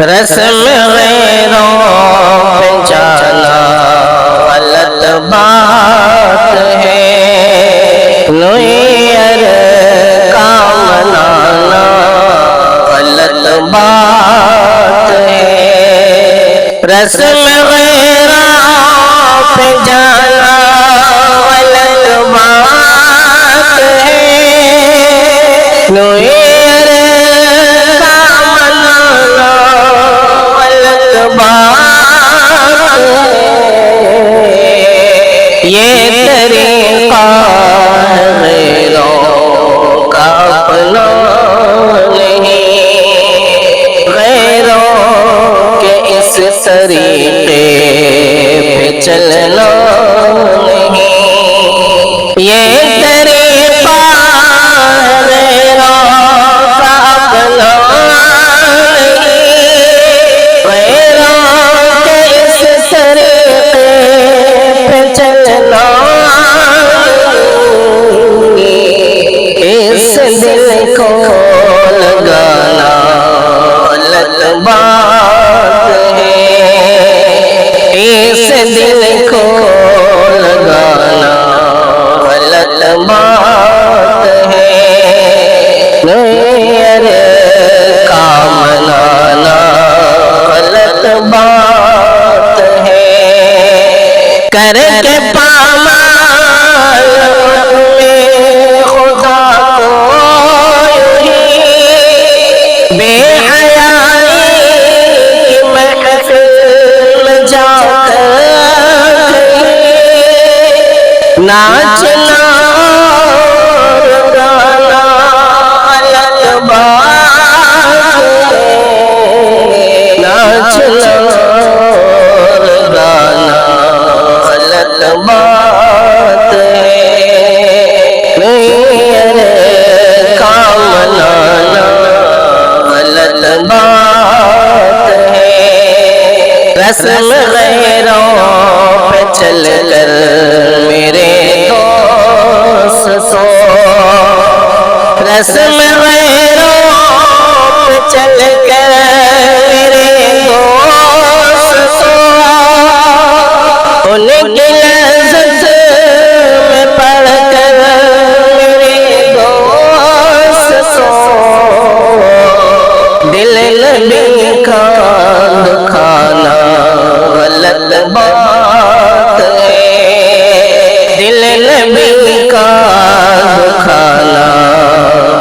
رسم غیروں پہ جانا غلط بات ہے، نوئر کا منانا غلط بات ہے، رسم غیروں پہ جانا غلط بات ہے، نوئر یہ طریقہ غیروں کا اپنا نہیں، غیروں کے اس طریقے پہ چلنا نہیں، یہ طریقہ غیروں کا اپنا دل کو لگانا غلط بات ہے، اس دل کو لگانا غلط بات ہے، نوئر کا منانا غلط بات ہے، کر کے پامال ناچنا گانا غلط بات ہے، ناچنا گانا غلط بات ہے، نوئر کا منانا غلط بات ہے، رسم غیروں پہ چل کر میرے دوستو، رسم غیروں پہ چل کر میرے دوستو، ان کی لذت میں پڑھ کر میرے دوستو، دل نبی کا دکھانا غلط بات ہے، دل نبی کا دکھانا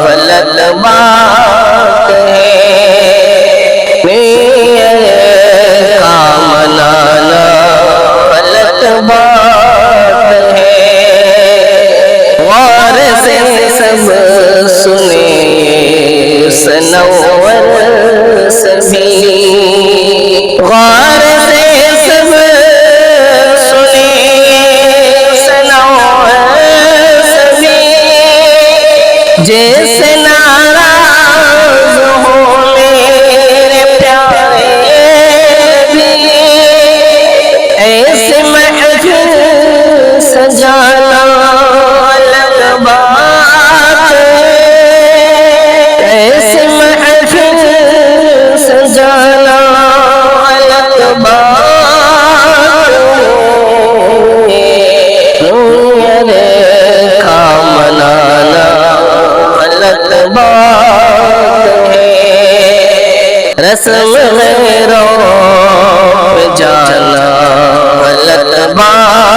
غلط بات ہے، نوئر کا منانا غلط بات ہے، غور سے سب سنیں سنور سبھی، غور سے سب جیسے ناراض ہو میرے پیارے بھی، ایسے محفل سجانا غلط بات ہے، ایسے محفل سجانا غلط بات ہے، نوئر کا منانا غلط بات ہے، رسم غیروں پہ جانا غلط بات